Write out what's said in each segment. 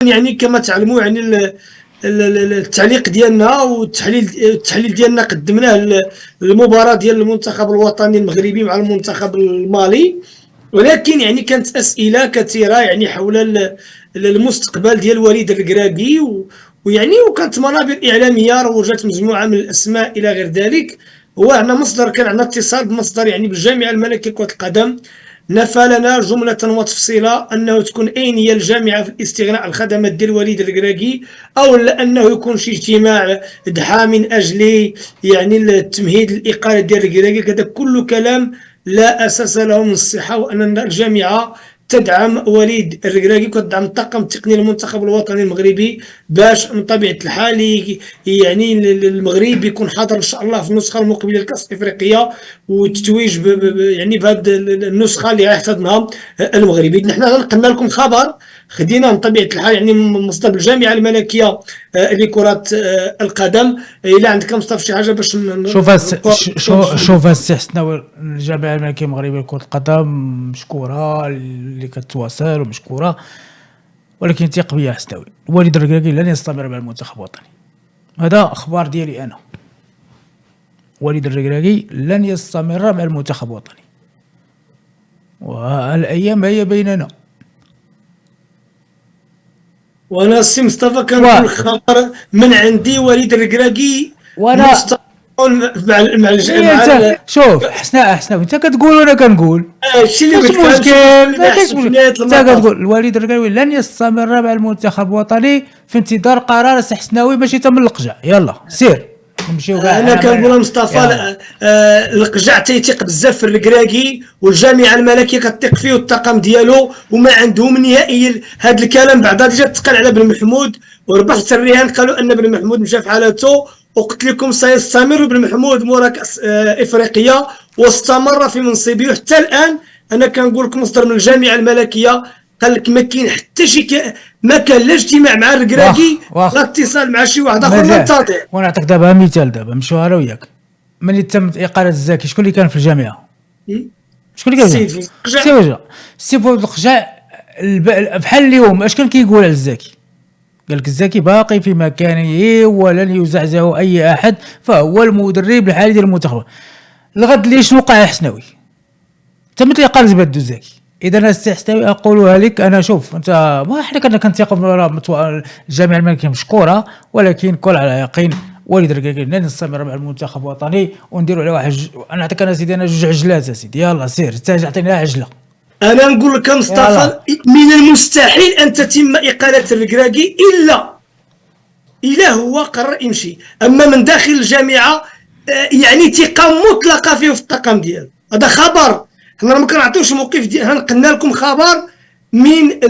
يعني كما تعلموا يعني التعليق ديالنا والتحليل ديالنا قدمناه المباراة ديال المنتخب الوطني المغربي مع المنتخب المالي، ولكن يعني كانت أسئلة كثيرة يعني حول المستقبل ديال وليد الركراكي، ويعني وكانت منابر إعلامية روجت مجموعة من الأسماء إلى غير ذلك. هو عندنا مصدر، كان عندنا اتصال بمصدر يعني بالجامعة الملكية لكرة القدم، نفى لنا جملة وتفصيلة أنه تكون أين هي الجامعة في الاستغناء عن الخدمات ديال وليد الركراكي، أو أنه يكون شي اجتماع دعا من أجل يعني التمهيد للإقالة ديال الركراكي. هذا كل كلام لا أساس له من الصحة، وأن الجامعة تدعم وليد الركراكي وتدعم الطاقم التقني للمنتخب الوطني المغربي باش من طبيعة الحال يعني المغرب يكون حاضر ان شاء الله في النسخة المقبلة لكأس افريقيا والتتويج يعني بهذه النسخة اللي غيحتضنها المغربي. نحن نقلنا لكم خبر خدينا من طبيعة الحال يعني من مصدر الجامعة الملكية لكرة القدم. إلا عندك مصطفى شي حاجة باش شوف السي حسناوي، الجامعة الملكية المغربية لكرة القدم مشكورة اللي كتواصل ومشكورة، ولكن ثق بيا حسناوي، وليد الركراكي لن يستمر مع المنتخب الوطني. هذا اخبار ديالي انا، وليد الركراكي لن يستمر مع المنتخب الوطني، والايام هي بيننا. وانا السي مصطفى كنقول خبر من عندي، وليد الركراكي وانا مع شوف حسناوي انت كتقول وانا كنقول الشيء اللي مش مشكل، ما كاينش مشكل. انت كتقول الوليد الركراكي لن يستمر مع المنتخب الوطني في انتظار قرار السي حسناوي ماشي تم القجع. يلا سير نمشيو كاع. انا كنقول مصطفى القجع تيثق بزاف في الركراكي، والجامعه الملكيه كتثق فيه والطاقم ديالو، وما عندهم نهائيا هذا الكلام. بعدا ديجا تقال على بن محمود وربحت الرهان، قالوا ان بن محمود مشى في حالته، وقلت لكم سيستمر بن محمود مورا كاس افريقيا واستمر في منصبه حتى الان. انا كنقول لكم مصدر من الجامعه الملكيه قال لك ما كاين حتى شي ما كان لا اجتماع مع الركراكي لا اتصال مع شي واحد اخر منتظر. ونعطيك دابا مثال، دابا نمشيو انا وياك ملي تمت اقاله الزكي، شكون اللي كان في الجامعه؟ شكون اللي كان؟ السي فوز القجع. بحال اليوم اش كان كيقول على الزكي؟ قال لك الزكي باقي في مكانه ولن يزعزعه اي احد، فهو المدرب الحالي ديال المنتخب. الغد اللي شنو وقع حسناوي؟ تمت اقاله بدو الزكي. اذا السي حسناوي اقولها لك انا، شوف انت ما احنا كنا كنثيقوا في الجامعه الملكيه مشكوره، ولكن كل على يقين وليد الركراكي لن يستمر مع المنتخب الوطني، ونديروا على واحد انا نعطيك انا سيدي انا جوج عجلات سيدي. يلا سير انت عطيني عجله. انا نقول لك مصطفى من المستحيل ان تتم اقاله الركراكي الا هو قرر يمشي، اما من داخل الجامعه يعني ثقه مطلقه فيه في الطاقم ديالو. هذا خبر، حنا ما كنعطيوش موقف ديالنا، نقلنا لكم خبر من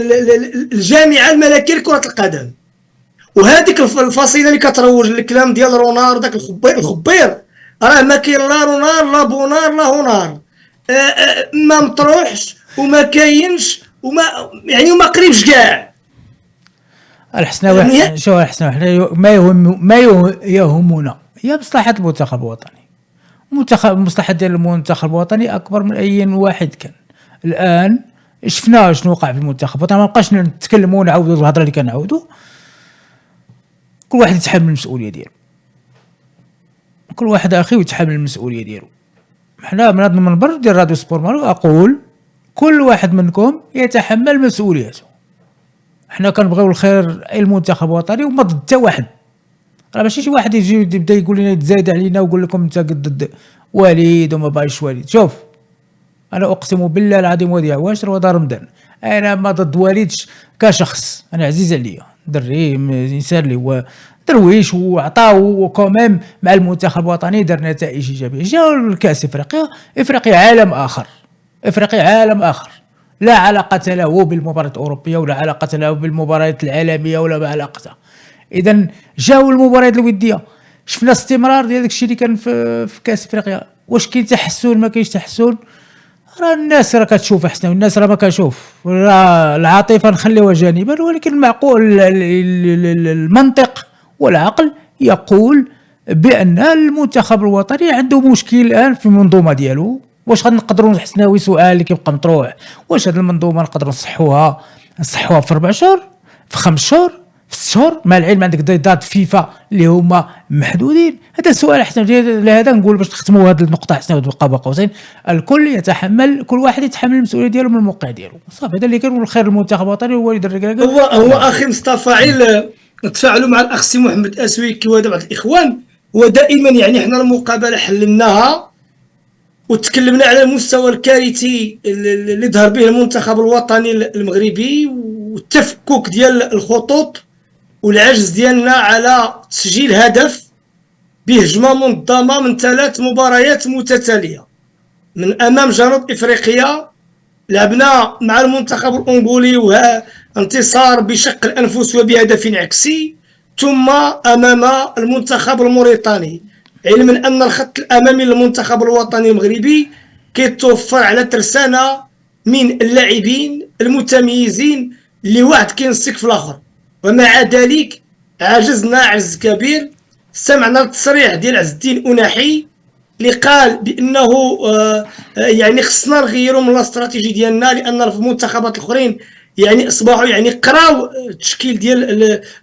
الجامعه الملكيه لكره القدم. وهذيك الفصيله اللي كتروج للكلام ديال رونار داك الخبير راه ما كاين لا رونار لا بونار لا هونار، ما مطروحش وما كاينش وما يعني وما قريبش كاع. الحسناوي يعني شو الحسناوي حنا ما يهمنا هي مصلحه المنتخب الوطني. مصلحه ديال المنتخب الوطني اكبر من اي واحد كان. الان شفنا شنو وقع في المنتخب الوطني، ما بقاش نتكلموا ونعاودوا الهضره اللي كنعاودوا. كل واحد يتحمل المسؤوليه ديالو، كل واحد اخي يتحمل المسؤوليه ديالو. حنا من هذا المنبر ديال راديو سبور مارو اقول كل واحد منكم يتحمل مسؤوليته. حنا كنبغيو الخير المنتخب الوطني وما ضد حتى واحد، راه ماشي شي واحد يجي يبدا يقول لنا يتزايد علينا ويقول لكم انت ضد وليد وما باغيش وليد. شوف انا اقسم بالله العظيم وديع واشر ودار رمضان انا ما ضد وليد كشخص، انا عزيز عليا دري انسان اللي هو درويش وعطاو وكوميم مع المنتخب الوطني دار نتائج ايجابيه. جاو الكاس افريقيا عالم اخر، افريقيا عالم اخر لا علاقه له بالمباريات الاوروبيه ولا علاقه له بالمباريات العالميه ولا ما علاقتها. اذا جاو المباريات الوديه شفنا استمرار ديال داك الشيء اللي كان في كاس افريقيا. واش كاين تحسن؟ ما كاينش تحسن، راه الناس راه كتشوف احسن، الناس راه ما كتشوف، راه العاطفه نخليوها جانبا، ولكن المعقول المنطق والعقل يقول بان المنتخب الوطني عنده مشكل الان في المنظومه ديالو. واش غنقدروا حسناوي سؤال اللي كيبقى مطروح، واش هذه المنظومه نقدروا نصحوها في 4 شهور؟ في 5 شهور في 6 شهور، مع العلم عندك ديدات فيفا اللي هما محدودين. هذا السؤال حسنا، لهذا نقول باش نختموا هذه النقطه حسنا بقى قوسين، الكل يتحمل، كل واحد يتحمل المسؤوليه ديالو من الموقع ديالو صافي. هذا اللي كان، والخير المنتخب الوطني هو اللي يدرك. هو اخي مصطفى عيل نتفاعلوا مع الاخ سي محمد اسويكي وهذا بعض الاخوان. ودائما يعني حنا المقابله حللناها وتكلمنا على المستوى الكارثي اللي ظهر به المنتخب الوطني المغربي، والتفكك ديال الخطوط، والعجز ديالنا على تسجيل هدف بهجمه منظمه من 3 مباريات متتاليه. من امام جنوب افريقيا لعبنا مع المنتخب الانغولي وانتصار بشق الانفس وبهدف عكسي، ثم امام المنتخب الموريتاني، علما ان الخط الامامي للمنتخب الوطني المغربي كيتوفر على ترسانه من اللاعبين المتميزين اللي واحد كينسك في الاخر. ومع ذلك عجزنا عجز كبير. سمعنا التصريح ديال عز الدين أناحي اللي قال بانه يعني خصنا نغيروا من الاستراتيجي ديالنا، لان المنتخبات الاخرين يعني اصبحوا يعني قراو التشكيل ديال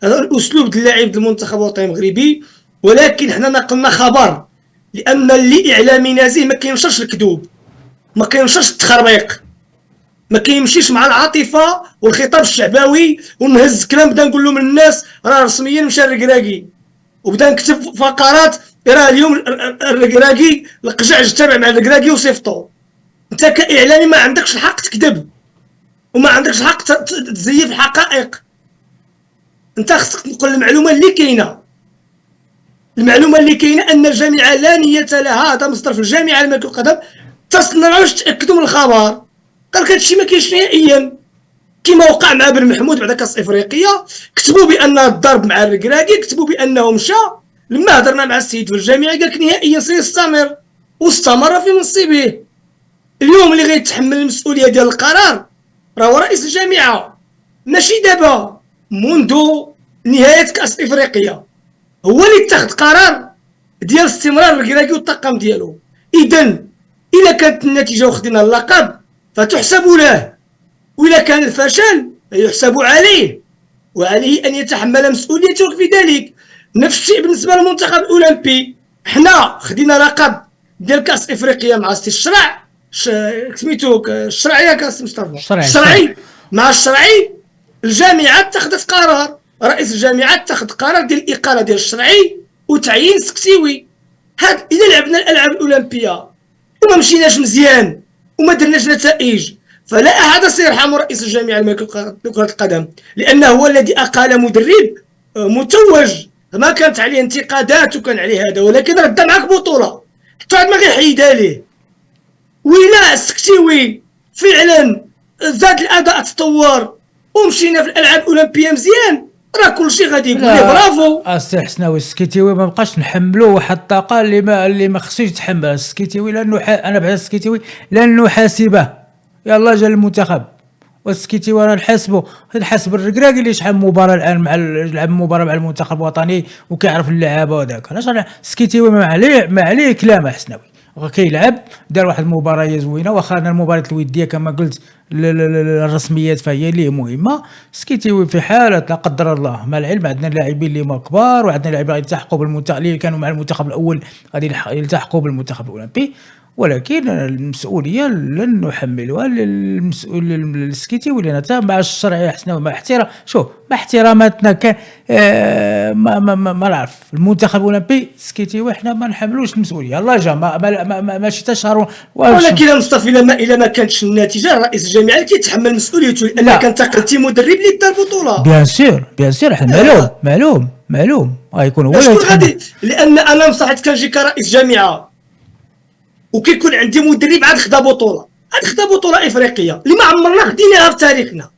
الاسلوب ديال اللاعب ديال المنتخب الوطني المغربي. ولكن حنا نقلنا خبر، لان اللي اعلامي نزيه ما كينشرش الكذوب، ما كينشرش التخربيق، ما كيمشيش مع العاطفه والخطاب الشعبوي ونهز كلام بدا نقول لهم للناس راه رسميا مشى الركراكي، وبدا نكتب فقرات راه اليوم الركراكي القجع اجتمع مع الركراكي وصيفطو. انت كاعلامي ما عندكش الحق تكذب وما عندكش الحق تزيف الحقائق. انت خصك تنقل المعلومه اللي كاينه. المعلومه اللي كاينه ان الجامعه لا نيه لها، هذا مصدر في الجامعه لكره القدم، تصلنا باش تاكدوا من الخبر. قال لك هادشي ما كاينش نهائيا، كما وقع مع بن محمود بعد كاس افريقيا. كتبوا بان الضرب مع الركراكي، كتبوا بانه مشى. لما هضرنا مع السيد في الجامعه قال لك نهائيا سيستمر، واستمر في منصبه. اليوم اللي غيتحمل المسؤوليه ديال القرار راه هو رئيس الجامعه، ماشي دابا، منذ نهايه كاس افريقيا هو اللي اتخذ قرار ديال استمرار الركراكي والطاقم ديالو. اذا الا كانت النتيجه وخدينا اللقب فتحسب له، وإلا كان الفشل يحسب عليه، وعليه أن يتحمل مسؤوليته في ذلك. نفس الشيء بالنسبة للمنتخب الأولمبي. حنا خدينا لقب ديال كأس إفريقيا مع سي الشرع، سميتو الشرعية كأس مصطفى الشرعي مع الشرعي. الجامعة اتخذت قرار، رئيس الجامعة اتخذ قرار ديال الإقالة ديال الشرعي وتعيين سكسيوي. هاد إذا لعبنا الألعاب الأولمبية وما مشيناش مزيان وما درناش نتائج، فلا أحد سيرحم رئيس الجامعة لكرة القدم، لأنه هو الذي أقال مدرب متوج. ما كانت عليه انتقادات وكان عليه هذا، ولكن رد معك بطولة حتى عاد ما غيحيدها ليه. وإلا السكتيوي فعلا زاد الأداء تطور ومشينا في الألعاب الأولمبية مزيان، راه كلشي غادي يقول ليه برافو. السي حسناوي السكيتيوي ما بقاش نحملوه واحد الطاقة اللي ما خصوش يتحمل السكيتيوي، لأنه أنا بعد السكيتيوي لأنه حاسبه يلا جا المنتخب. والسكيتي وانا نحاسب الركراكي اللي شحال مباراه الان لعب مباراه مع المنتخب الوطني وكيعرف اللعابه وذاك. علاش انا سكيتي ما عليه كلام حسناوي كيلعب، دار واحد المباراه زوينه، واخا انا المباراه الوديه كما قلت الرسميات فهي اللي مهمه. سكيتي في حاله لا قدر الله، مع العلم عندنا لاعبين اللي ما كبار، وعندنا لاعبين يلتحقوا بالمنتخب اللي كانوا مع المنتخب الاول غادي يلتحقوا بالمنتخب الاولمبي، ولكن المسؤوليه لن نحملها للمسؤول السكيتي ولينا مع الشرع حسنا مع احترام. شوف مع احتراماتنا ما نعرف المنتخب الاولمبي سكيتي وحنا ما نحملوش المسؤوليه. الله جا ماشي تشهر. ولكن مصطفى الا ما كانتش النتيجه رئيس الجامعه كيتحمل مسؤوليته، لان كان تقلتي مدرب اللي دار البطوله. بيان سور حنا معلوم غيكون هو غادي، لان انا مصحت كنجي كرئيس جامعه وكيكون عندي مدرب عاد خدا بطوله افريقيه اللي ما عمرنا خديناها في تاريخنا،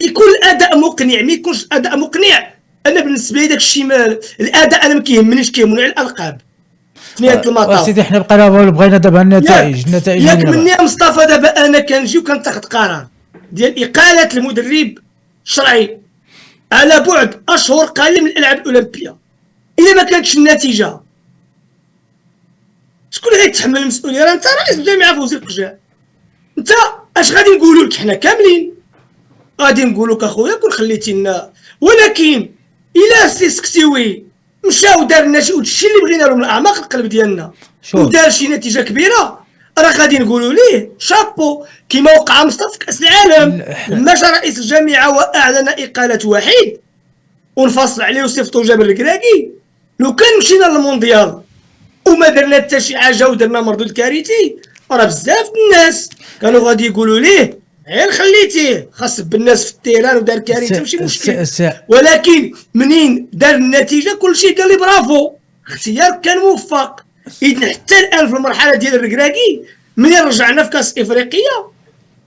يكون الاداء مقنع. ما يكونش اداء مقنع، انا بالنسبه لي داك الشيء الاداء انا ما كيهمنيش، كيهمني الالقاب في نهايه المطاف. سيدي حنا بغينا دابا النتائج ياك مني يا مصطفى. دابا انا كنجي وكنتاخذ قرار ديال اقاله المدرب الشرعي على بعد اشهر قليل من الالعاب الاولمبيه. اذا ما كانتش النتيجه شكون اللي غيتحمل المسؤوليه؟ راه انت رئيس الجامعه فوزي القجاع، انت اش غادي نقولوا لك حنا كاملين؟ غادي نقول لك اخويا كون خليتي لنا، ولكن الا سي سكتيوي مشى ودار لنا الشيء اللي بغينا له من اعماق القلب ديالنا ودار شي نتيجه كبيره، راه غادي نقولوا ليه شابو، كما وقع مصطفى في كاس العالم لما جا رئيس الجامعه واعلن اقاله واحد ونفصل عليه وصيفطو جاب الركراكي. لو كان مشينا للمونديال وما درنا حتى شي حاجه ودرنا مردود كارثي، راه بزاف الناس كانوا غادي يقولوا ليه غير خليتيه خاص بالناس في التيران ودار كارثه ماشي مشكل. ولكن منين دار النتيجه كلشي قال لي برافو، اختيار كان موفق. اذا حتى الان في المرحله ديال الركراكي منين رجعنا في كاس افريقيا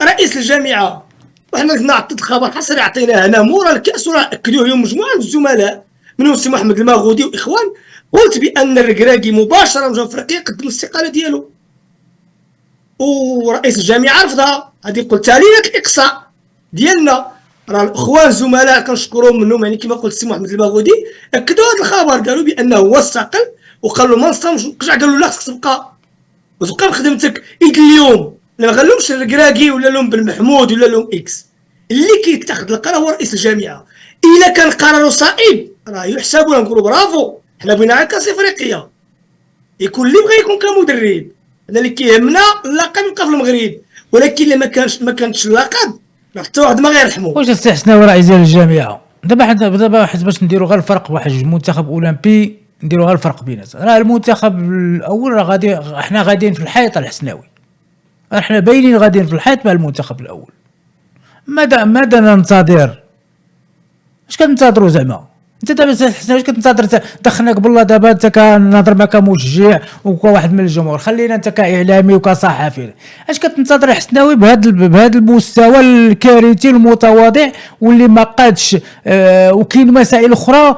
رئيس الجامعه، وحنا كنا عطيت الخبر حصري عطيناه هنا مورا الكاس، وراه اكدوه اليوم مجموعه من الزملاء منهم السي محمد الماغودي واخوان، قلت بان الركراكي مباشره جا افريقيا قدم الاستقاله ديالو ورئيس الجامعه رفضها. هذه قلتها لينا الاقصاء ديالنا، راه الاخوان الزملاء كنشكرهم منهم، يعني كما قلت السي محمد الماغودي اكدوا هذا الخبر، قالوا بانه هو استقل وقالوا ما نصمش، رجع قالوا لا خصك تبقى وتبقى بخدمتك. اذ اليوم لا غنلومش الركراكي ولا لوم بن محمود ولا لوم اكس، اللي كيتاخذ القرار هو رئيس الجامعه. الا كان قراره صائب راه يحسب له، نقولوا برافو، حنا بغينا على كاس افريقيا يكون اللي بغى يكون كمدرب، هذا اللي كيهمنا اللقب يبقى في المغرب. ولكن الا ما كانش اللقب حتى واحد ما غيرحمو. واش استحسنوا رئيس ديال الجامعه دابا حيت باش نديروا غير الفرق واحد المنتخب اولمبي، نديروا غير الفرق بينات. راه المنتخب الاول راه غادي، احنا غاديين في الحيط الحسناوي، احنا باينين غاديين في الحيط مع المنتخب الاول. ماذا ننتظر؟ اش كنتظروا زعما؟ انت دابا واش كتنتظر دخلناك بالله دابا انت كنهضر معك كمشجع وكواحد من الجمهور، خلينا انت كاعلامي وكصحفي، اش كتنتظر حسناوي بهذا المستوى الكارثي المتواضع واللي ما قادش وكاين مسائل اخرى.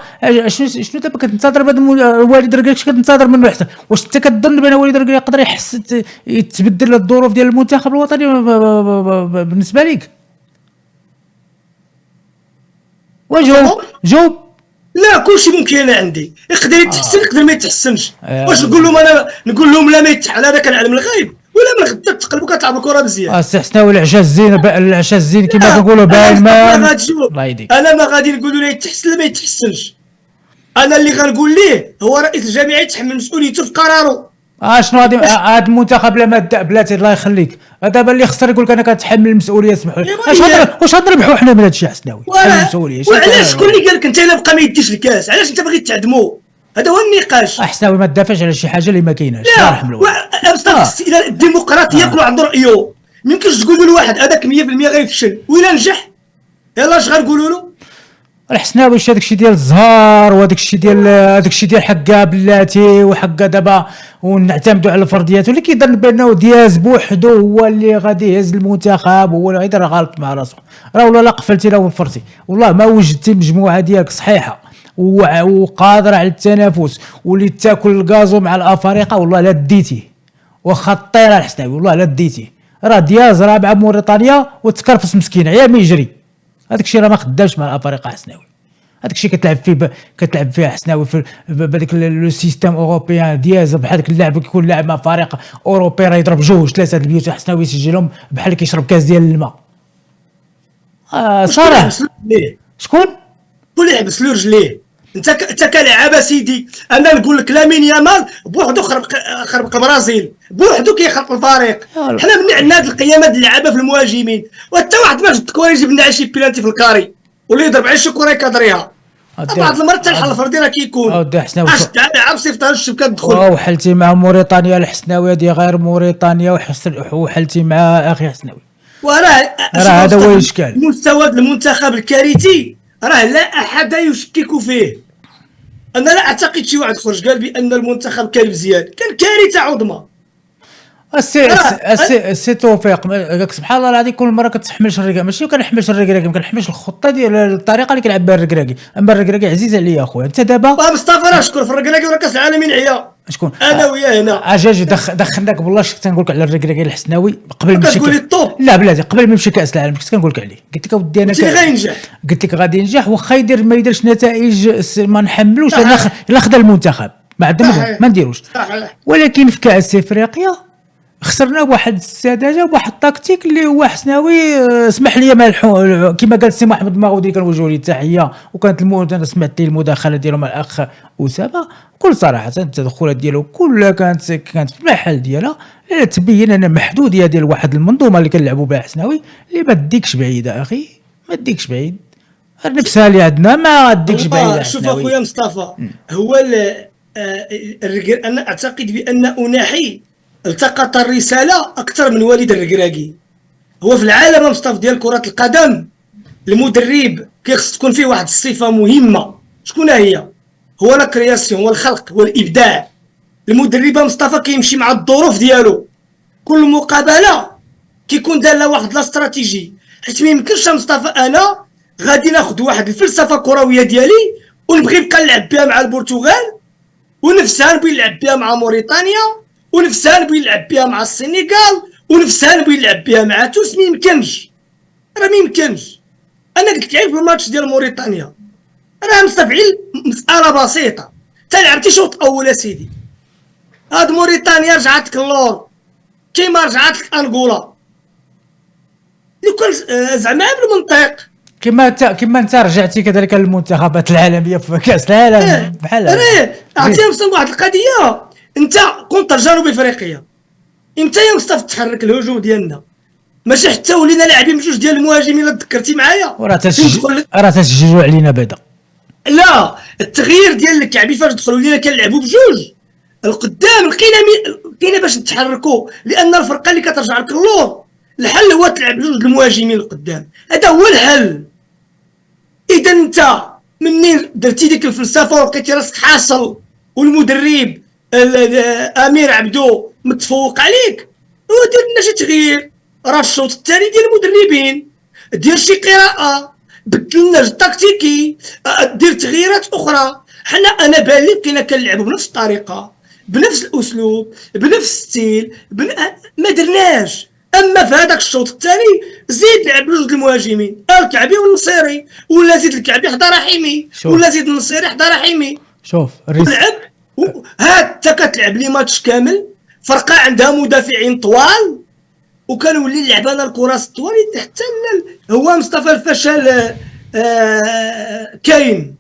شنو دابا كتنتظر والد ركراكي؟ اش كتنتظر منه احسن؟ واش انت كتظن بان والد ركراكي يقدر يتبدل الظروف ديال المنتخب الوطني بالنسبه ليك؟ جاوب. لا كلشي ممكن انا عندي، يقدر يتحسن يقدر ما يتحسنش. واش نقول لهم انا نقول لهم لا ما يتحسن، هذا كنعلم الغيب ولا من غدا تقلبوا كتلعب الكره مزيان. استحسنوا العشاء الزين كما كنقولوا باين ما الله يهديك. انا ما غادي نقولوا له يتحسن لا ما يتحسنش، انا اللي غنقول ليه هو رئيس الجامعه يتحمل مسؤوليته في قراره. شنو غادي هذا المنتخب لا ماده بلاتي الله يخليك، دابا اللي خسر يقول لك انا كنتحمل المسؤوليه. سمحوا لي واش غنربحوا حنا من هذا الشيء حسناوي؟ المسؤوليه وعلاش شكون اللي قال لك انت الا بقى ما يديش الكاس؟ علاش انت باغي تعدمو؟ هذا هو النقاش. حسناوي ما تدافعش على شي حاجه اللي ما كايناش. الى الديمقراطيه يطلع عنده رايه، ما يمكنش تقولوا لواحد هذاك 100% غيفشل وإلا نجح يلاه اش غنقولوا له؟ الحسناوي هذاك الشيء ديال الزهر وهذاك الشيء ديال حقا بلاتي وحقا دابا ونعتمدوا على الفرديات، واللي كيظن بانه دياز بوحدو هو اللي غادي يهز المنتخب هو اللي غيدير غلط مع راسو. راه ولا لا قفلتي لا وفرتي والله ما وجدتي مجموعه ديالك صحيحه وقادره على التنافس واللي تاكل الغازو مع الافارقه، والله لا ديتيه واخا الطيره الحسناوي والله لا ديتيه. راه دياز رابعه موريتانيا وتكرفس مسكين عيا ما يجري. هذاك الشيء راه ما خدامش مع الافارقه حسناوي، هذاك الشيء كتلعب فيه حسناوي في بهذاك لو سيستيم اوروبيان دياز بحال داك اللاعب كيكون لاعب مع فريق اوروبي راه يضرب جوج ثلاثه البيوت حسناوي يسجلهم بحال كيشرب كاس ديال الماء. صراحه شكون اللي يحبس له رجليه؟ انت كلاعب سيدي، انا نقول لك لامين يامال بوحدو خربق البرازيل بوحدو كيخرق الفريق. حنا من عندنا هاد القيامه د اللعابه في المهاجمين، وحتى واحد ما جبد الكره يجيب لنا شي بيلانتي في الكاري ولا يضرب على شي كره يكادريها. بعض المرات حتى الحل الفردي راه كيكون اش تاع لاعب صيفطها للشبكه تدخل. وحلتي مع موريتانيا الحسناوي هذه غير موريتانيا وحلتي مع اخي حسناوي، وراه هذا هو الاشكال. مستوى المنتخب الكارثي راه لا احد يشكك فيه. انا لا اعتقد شي واحد خرج قال بان المنتخب كان مزيان، كان كارثه عظمى. السي توفيق سبحان الله العظيم كل مره كتحملش الركراكي، ماشي كنحملش الركراكي، ما كنحملش الخطه ديال الطريقه اللي كيلعب بها الركراكي. اما الركراكي عزيز عليا اخويا. انت دابا مصطفى راه شكون في الركراكي وراه كاس العالمين عيا شكون انا وياه هنا اجاج دخلناك بالله شفت نقول لك على الركراكي الحسناوي قبل ما كتقول لي الطوب. لا بلاتي قبل ما يمشي كاس العالم كنت كنقول لك عليه، قلت لك اودي انا غينجح، قلت لك غادي ينجح واخا يدير ما يديرش نتائج ما نحملوش الا خدا المنتخب ما عندنا ما نديروش. ولكن في كاس افريقيا خسرنا بواحد السذاجه وواحد التكتيك اللي هو حسناوي. اسمح لي كما قال السي محمد ماغودي كنوجهوا ليه التحيه. وكانت انا سمعت المداخله ديالو مع الاخ اسامه بكل صراحه، التدخلات ديالو كلها كانت في المحل ديالها، تبين ان محدوديه ديال واحد المنظومه اللي كنلعبوا بها حسناوي اللي ما تديكش بعيده اخي، ما تديكش بعيد. نفسها اللي عندنا ما تديكش بعيد. شوف اخويا مصطفى، هو انا اعتقد بان اناحي التقط الرساله اكثر من وليد الركراكي. هو في العالم مصطفى ديال كره القدم المدرب كيخص تكون فيه واحد الصفه مهمه، شكون هي؟ هو لا كرياسيون، هو الخلق، هو الابداع. المدرب مصطفى كيمشي مع الظروف ديالو، كل مقابله كيكون دار لها واحد لا استراتيجي، حيت ما يمكنش مصطفى انا غادي ناخذ واحد الفلسفه كرويه ديالي ونبغي نبقى نلعب بها مع البرتغال، ونفسها نبغي نلعب بها مع موريتانيا، ونفسها نبغي نلعب بها مع السنغال، ونفسها نبغي نلعب بها مع تونس. ما يمكنش، راه ما يمكنش. انا قلت لك في الماتش ديال موريتانيا راه مستفعل مساله بسيطه، تا لعبتي شوط اول اسيدي، هاد موريتانيا رجعت لك اللور كيما رجعت لك انغولا، اللي كان زعما بالمنطق كما انت رجعتي كذلك للمنتخبات العالميه في كاس العالم بحال هكا. عرفتي واحد القضيه، انت كونتر جنوب افريقيا امتى يا مصطفى تحرك الهجوم ديالنا؟ ماشي حتى ولينا لاعبين بجوج ديال المهاجمين، الا تذكرتي معايا راه تسجلوا علينا بعدا. لا، التغيير ديال الكعبي فاش دخلوا لينا كنلعبوا بجوج القدام لقينا باش نتحركوا، لان الفرقه اللي كترجع لك اللور الحل هو تلعب بجوج المهاجمين القدام، هذا هو الحل. اذا انت منين درتي ديك الفلسفه ولقيتي راسك حاصل والمدرب امير عبدو متفوق عليك، ودير لنا شي تغيير. راه الشوط الثاني ديال المدربين، دير شي قراءه، بدل لنا التكتيكي، دير تغييرات اخرى. انا بان لي بقينا كنلعبوا بنفس الطريقه، بنفس الاسلوب، بنفس الستيل، ما درناش. اما في هذاك الشوط الثاني زيد لعب بجوج المهاجمين، الكعبي والنصيري، ولا زيد الكعبي حدا رحيمي، ولا زيد النصيري حدا رحيمي. شوف لعب هاد انت كتلعب لي ماتش كامل، فرقه عندها مدافعين طوال، وكنولي نلعب انا الكرات الطوال حتى هو مصطفى الفشل كاين.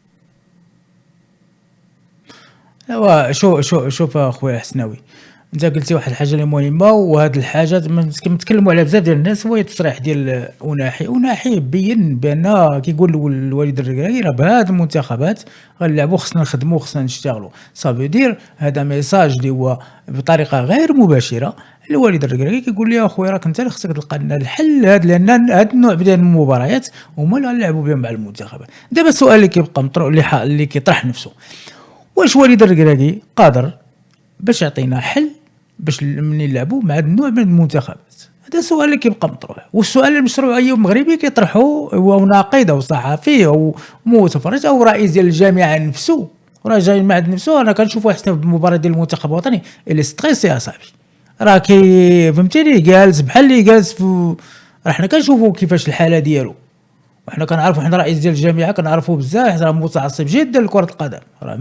شوف اخويا حسناوي، انت قلتي واحد الحاجه اللي مهمه، وهاد الحاجه كنتكلموا على بزاف ديال الناس، هو التصريح ديال اناحي بين بان كيقول الوالد الركراكي راه بهاد المنتخبات غنلعبوا، خصنا نخدموا، خصنا نشتغلوا. صافي دير هذا ميساج اللي هو بطريقه غير مباشره الوالد الركراكي كيقول لي اخويا راك انت اللي خصك تلقى لنا الحل هذا، لان هذا النوع ديال المباريات هما اللي غنلعبوا بهم مع المنتخبات. دابا السؤال اللي كيبقى مطروح اللي كيطرح نفسه، واش والد الركراكي قادر باش يعطينا حل باش من يلعبوا مع النوع من المنتخبات؟ هذا السؤال اللي كيبقى مطروح. والسؤال المشروعيه المغربي كيطرحه هو ناقد او صحفي او متفرج او رئيس ديال الجامعه نفسه، راه جاي مع نفسه. انا كنشوف واحد المباراه ديال المنتخب الوطني اللي ستريسي يا صاحبي، راه فهمتيني جالس بحال اللي جالس راه حنا كنشوفوا كيفاش الحاله ديالو، وحنا كنعرفوا، حنا رئيس ديال الجامعه كنعرفوا بزاف، راه متعصب جدا لكره القدم، راه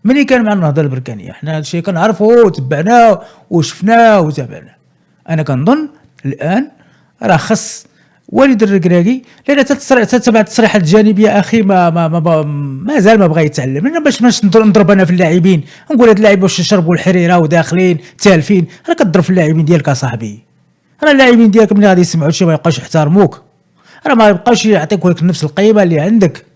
مني كان مع النهضه البركانيه، حنا هادشي كنعرفوا وتبعناه وشفناه وتابعناه. انا كنظن الان راه خص والد الركراكي، لان تتبع التصريحات الجانبيه اخي ما زال ما بغى يتعلم. انا باش نضرب انا في اللاعبين نقول هاد اللاعبين واش شربوا الحريره وداخلين تالفين، راه كتضرب في اللاعبين ديالك اصاحبي، راه اللاعبين ديالك ملي غادي يسمعوا شي ما يبقاوش يحترموك، راه ما يبقاوش يعطيوك نفس القيمه اللي عندك.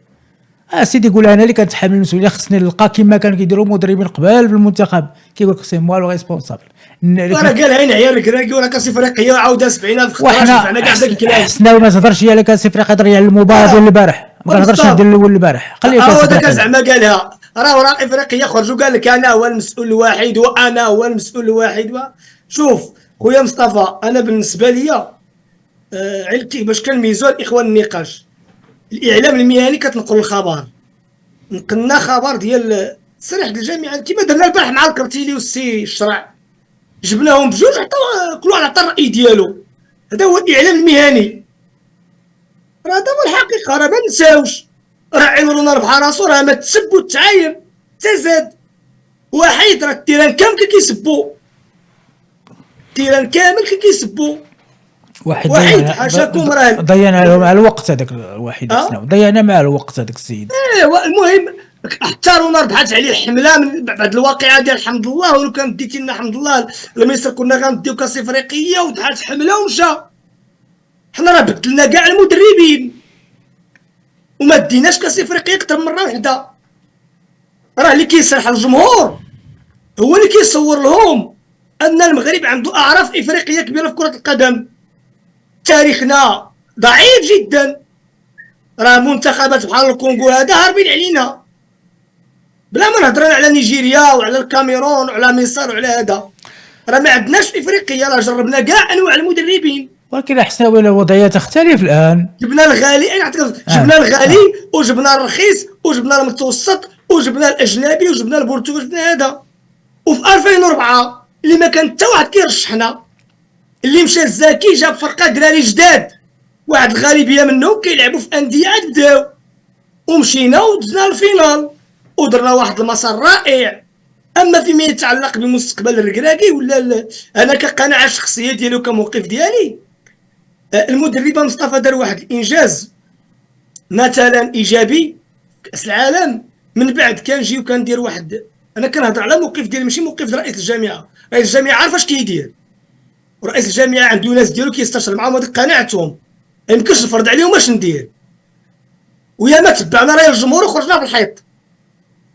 سيدي قول انا اللي كنتحمل المسؤوليه، خصني نلقى كما كانوا كيديروا مدربين قبل في المنتخب كيقول لك سي موا لو ريسبونسابل. راه قالها عيا الكراكي ولا كاس افريقيا عاودها 70 في خطره، شفنا كاع داك الكلام. حسنا ما تهضرش على كاس افريقيا، هضر على المباراه ديال البارح، ما كنهضرش على الاول البارح، خليه كاس افريقيا. زعما قالها راه افريقيا خرجوا قال لك انا هو المسؤول الوحيد وانا هو المسؤول الوحيد. شوف خويا مصطفى، انا بالنسبه ليا علتي باش كنميزوا الاخوان النقاش، الاعلام المهني كتنقل الخبر، نقلنا خبر ديال تصريح الجامعه كما درنا البارح مع الكرتيلي والسي الشرع، جبناهم بجوج عطاو كل واحد عطى الراي ديالو. هذا هو الاعلام المهني، راه هذا هو الحقيقه، راه ما نساوش. راه عمرونا ربح راسو، راه ما تسب وتعاير تزاد واحد، راه التيران كامل كيسبوا. التيران كامل كيسبوا واحد حاشاكم راه ضيعنا له مع الوقت هذاك الواحد حسنا ضيعنا مع الوقت هذاك السيد. ايوا المهم حتى رونا ربحات عليه الحمله من بعد الواقعه ديال حمد الله، ولو كان ديتي لنا حمد الله لمصر كنا غنديو كاس افريقيه ودحات حمله ومشى. حنا راه بدلنا كاع المدربين وما ديناش كاس افريقيه اكثر من مره وحده. راه اللي كيسرح الجمهور هو اللي كيصور لهم ان المغرب عنده اعراف افريقيه كبيره في كره القدم. تاريخنا ضعيف جدا، راه منتخبات بحال الكونغو هذا هاربين علينا، بلا ما نهضروا على نيجيريا وعلى الكاميرون وعلى مصر وعلى هذا. راه ما عندناش في افريقيا، راه جربنا كاع انواع المدربين، ولكن احسن الوضعيه تختلف الان. جبنا الغالي، جبنا الغالي وجبنا الرخيص وجبنا المتوسط وجبنا الاجنبي وجبنا البرتغال وجبنا هذا. وفي 2004 اللي ما كان حتى واحد كيرشحنا، اللي مشى الزكي جاب فرقه دراري جداد، واحد الغالبيه منهم كيلعبوا في انديه عاد بداو، ومشينا ودزنا الفينال ودرنا واحد المسار رائع. اما فيما يتعلق بمستقبل الركراكي ولا انا كقناعه شخصيه ديالي وكموقف ديالي، المدرب مصطفى دار واحد الانجاز مثلا ايجابي في كاس العالم. من بعد كنجي وكندير واحد، انا كنهضر على موقف ديالي ماشي موقف ديال رئيس الجامعه. رئيس الجامعه عارف اش كيدير، ورئيس الجامعه عنده ناس ديالو كيستشر معاهم، هذيك قناعتهم ما يمكنش نفرض عليهم اش ندير. ويا ما تبعنا راي الجمهور وخرجنا في الحيط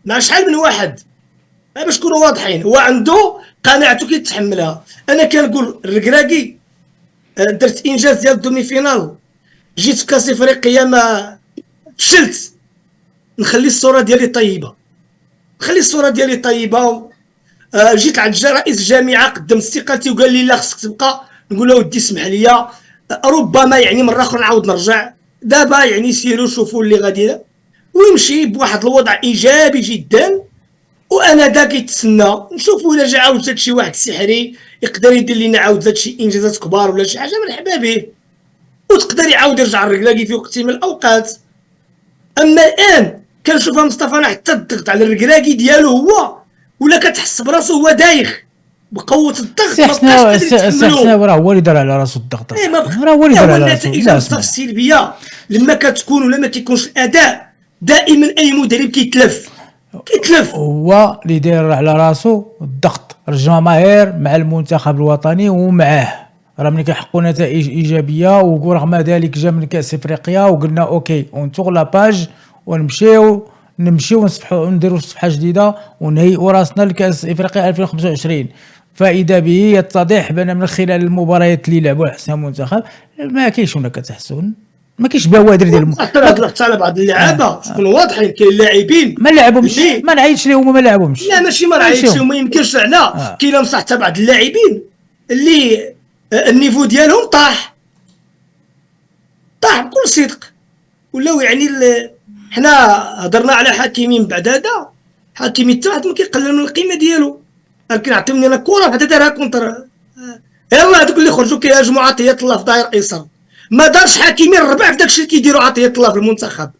مع شحال من واحد. باش نكونوا واضحين، هو عنده قناعته كيتحملها. انا كنقول الركراكي درت انجاز ديال الدومي فينال، جيت في كاس افريقيا ما فشلت، نخلي الصوره ديالي طيبه، نخلي الصوره ديالي طيبه. جيت عند رئيس الجامعه قدمت استقالتي وقال لي لا خصك تبقى، نقول له ودي اسمح لي، ربما يعني مره اخرى نعاود نرجع، دابا يعني سيروا شوفوا اللي غادي، ويمشي بواحد الوضع ايجابي جدا. وانا دا كيتسنى نشوفوا الا جا عاود شي واحد سحري يقدر يدير لنا عاود شي انجازات كبار ولا شي حاجه مرحبا به، وتقدر يعاود يرجع الركراكي في وقت من الاوقات. اما الان كنشوفها مصطفى حتى الضغط على الركراكي ديالو هو ولا كتحس براسو هو دايخ بقوه الضغط. حسنا راه هو اللي دار على راسو الضغط، راه هو اللي دار على راسو. النتائج السلبيه لما كتكون ولا ما كيكونش الاداء، دائما اي مدرب كيتلف هو اللي داير على راسو الضغط. الجماهير مع المنتخب الوطني ومعاه، راه ملي كيحققوا نتائج ايجابيه ورغم ذلك جا من كاس افريقيا وقلنا اوكي اونتور لا باج ونمشيو ونصفحوا نديروا صفحه جديده ونهيئوا راسنا لكاس افريقيا 2025. فاذا به يتضح بان من خلال المباريات اللي لعبوا حسن المنتخب ما كاينش هناك تحسن، ما كاينش بوادر ديال حتى على بعض اللعابه نكونوا واضحين. كاين لاعبين ما لعبهمش، ما نعيطش لهم ما لعبهمش. لا ماشي ما نعيطش لهم، ما يمكنش. لا كاين بصح حتى بعض اللاعبين اللي النيفو ديالهم طاح بكل صدق، ولاو يعني حنا هضرنا على حكيمي من بعد هذا. حكيمي حتى واحد ما كيقلل من القيمه ديالو، كنعطيوني انا كره بحال دارها كونتر. يلاه هذوك اللي خرجوا كيهاجموا عطيه الله في داير ايسر، ما دارش حكيمي الربع في داكشي اللي كيديروا عطيه الله في المنتخب.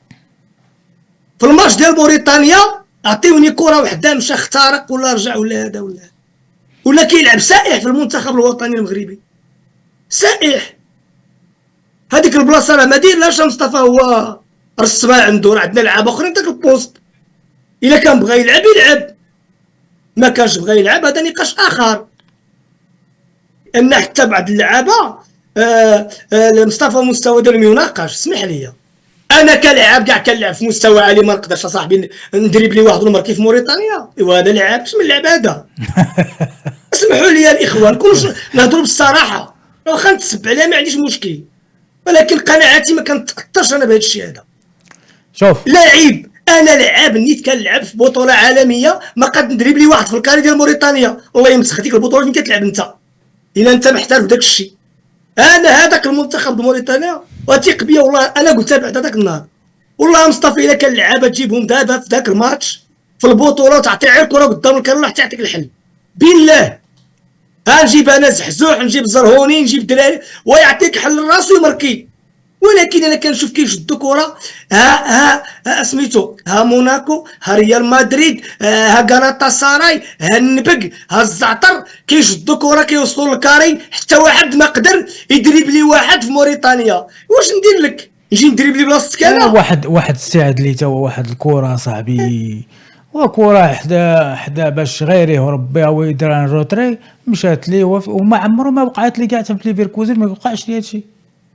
في الماتش ديال موريتانيا عطيوني كره وحده مشى اخترق ولا رجع ولا هذا ولا كيلعب سائح في المنتخب الوطني المغربي، سائح. هذيك البلاصه راه ما دايرلاش مصطفى، هو رسمها عنده. راه عندنا لعابه اخرين داك البوست، الا كان بغى يلعب يلعب، ما كانش بغى يلعب هذا نقاش اخر. ان حتى بعض اللعابه مصطفى مستوى ديالهم يناقش. اسمح لي انا كلاعب كاع كنلعب في مستوى عالي، ما نقدرش اصاحبي ندريب لي واحد المركي في موريتانيا. ايوا هذا لعاب، اش من اللعب هذا؟ اسمحوا لي الاخوان نهضروا بالصراحه، واخا نتسب عليها ما عنديش مشكل، ولكن قناعاتي ما كنتاثرش انا بهذا الشيء هذا. شوف لاعب، انا لعاب نيت كنلعب في بطوله عالميه، ما قد ندريب لي واحد في الكاري ديال موريتانيا. الله يمسخ ديك البطوله فين كتلعب انت الا انت محترف داك الشيء. انا هذاك المنتخب موريتانيا وثيق بيا والله، انا قلتها بعد هذاك النهار. والله مصطفى الا كان لعابه تجيبهم دابا في ذاك الماتش في البطوله وتعطي غير كره قدام الكره حتى يعطيك الحل بالله. نجيب انا زحزوح، نجيب زرهوني، نجيب دراري ويعطيك حل الراس ويمركي ولكن انا كنشوف كيشدوا كره، ها سميتو، ها موناكو، ها ريال مدريد، ها غالاتا ساراي، ها النبق، ها الزعتر، كيشدوا كره كيوصلوا للكاري، حتى واحد ما قدر يدريبلي واحد في موريتانيا. واش ندير لك؟ نجي ندريبلي بلاصتك انا؟ واحد السعد لي تا هو واحد الكره صاحبي، وكره حدا باش غير يهرب بها ويدير ان روتري، مشات لي وما عمره ما وقعت لي كاع في ليفركوزن، ما وقعش لي هادشي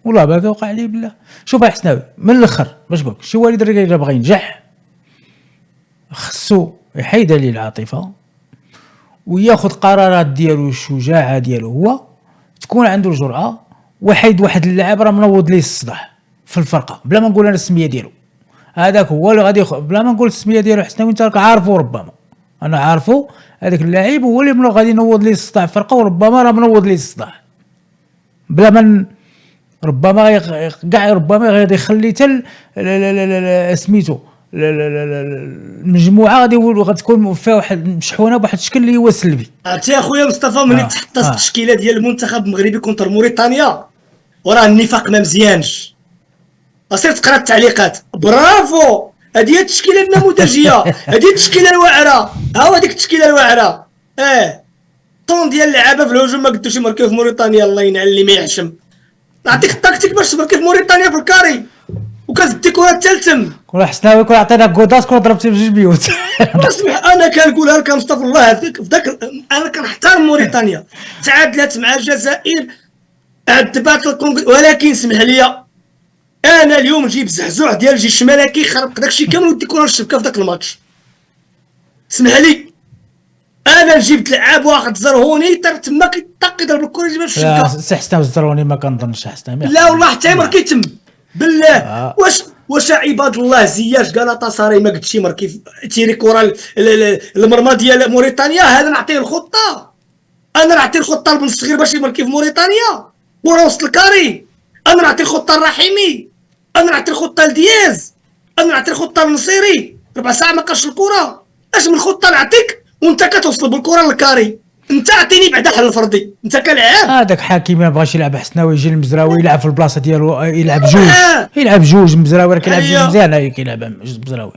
والله باقي وقع لي بالله. شوف حسناوي من الاخر باش بك شي والد الا بغى ينجح خصو يحيد عليه العاطفه وياخذ قرارات ديالو، الشجاعه ديالو هو تكون عنده الجرأه، وحيد واحد اللاعب راه منوض ليه الصداع في الفرقه بلا ما نقول انا السميه ديالو، هذاك هو اللي غادي بلا ما نقول السميه ديالو. حسناوي انت راك عارفه، ربما انا عارفه هذاك اللاعب هو اللي غادي ينوض ليه الصداع في الفرقه، وربما راه منوض ليه الصداع بلا ما ربما كاع ربما غادي يخلي حتى سميتو المجموعه غتكون فيها واحد مشحونه بواحد الشكل اللي هو سلبي. عرفتي اخويا مصطفى، ملي تحط التشكيله ديال المنتخب المغربي كونتر موريتانيا وراه النفاق ما مزيانش، اصير تقرا التعليقات برافو هذه هي التشكيله النموذجيه، هذه التشكيله الواعره، ها هو ديك التشكيله الواعره. طون ديال اللعابه في الهجوم ما قدوش يماركيو في موريتانيا، الله ينعل اللي ما يحشم. نعطيك التكتيك باش تماركي في موريتانيا في الكاري وكتدي كره تالتم. كون حسناوي كون عطيناك كوداس كون ضربتي بجوج بيوت. اسمح انا كنقولها لك مصطفى الله يهديك، في ذاك انا كنحترم موريتانيا، تعادلت مع الجزائر، عذبات الكونغو، ولكن اسمح لي انا اليوم نجيب زعزوع ديال الجيش الملكي خرب داكشي كامل ودي كره الشبكه في ذاك الماتش. اسمح لي انا جبت لعاب واحد زرهوني تما كيطق يضرب الكره يجيبها في الشبكه. سي حسناوي الزرهوني ما كنظنش حسناوي، لا والله حتى ما كيتم بالله. واش عباد الله زياش غالاتا ساراي ما قدش يماركي تيري كره المرمى ديال موريتانيا، هذا نعطيه الخطه، انا نعطي الخطه لبن الصغير باش يماركي في موريتانيا كره وسط الكاري، انا نعطي الخطه الرحيمي، انا نعطي الخطه لدياز، انا نعطي الخطه للنصيري، ربع ساعه ما قاش الكره، اش من خطه نعطيك وانت كتوصل بالكره للكاري؟ انت عطيني بعدا حل فردي انت كلاعب. هذاك حكيمي ما بغاش يلعب حسناوي، يجي المزراوي يلعب في البلاصه ديالو، يلعب جوج المزراوي راه كيلعب جوج مزيان، كيلعب المزراوي.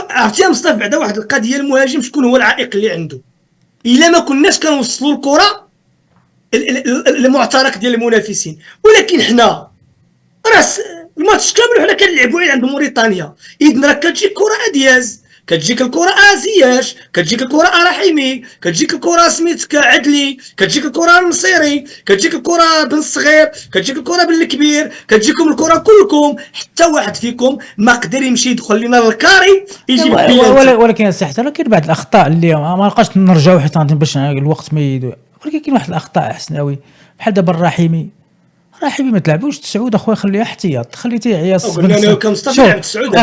عرفتي يا مصطفى بعدا واحد القضيه، المهاجم شكون هو العائق اللي عنده؟ الا ما كناش كنوصلوا الكره المعترك ديال المنافسين، ولكن حنا راه الماتش كامل حنا كنلعبوا عند موريتانيا، اذن راه كتجيك كره دياز، كتجيك الكره زياش، كتجيك الكره رحيمي، كتجيك الكره سميتك عدلي، كتجيك الكره النصيري، كتجيك الكره بن الصغير، كتجيك الكره بن الكبير، كتجيكم الكره كلكم، حتى واحد فيكم ما قدر يمشي يدخل لنا للكاري يجيب ولكن الصحه راه كاين بعض الاخطاء اللي ما نبقاش نرجعوا حتى باش الوقت ما ولكن كاين واحد الاخطاء حسناوي بحال دابا الرحيمي ما تلعبوش تسعود اخويا، خليه احتياط، خليتيه عياص. قلنا انا كمصطفى لعب تسعود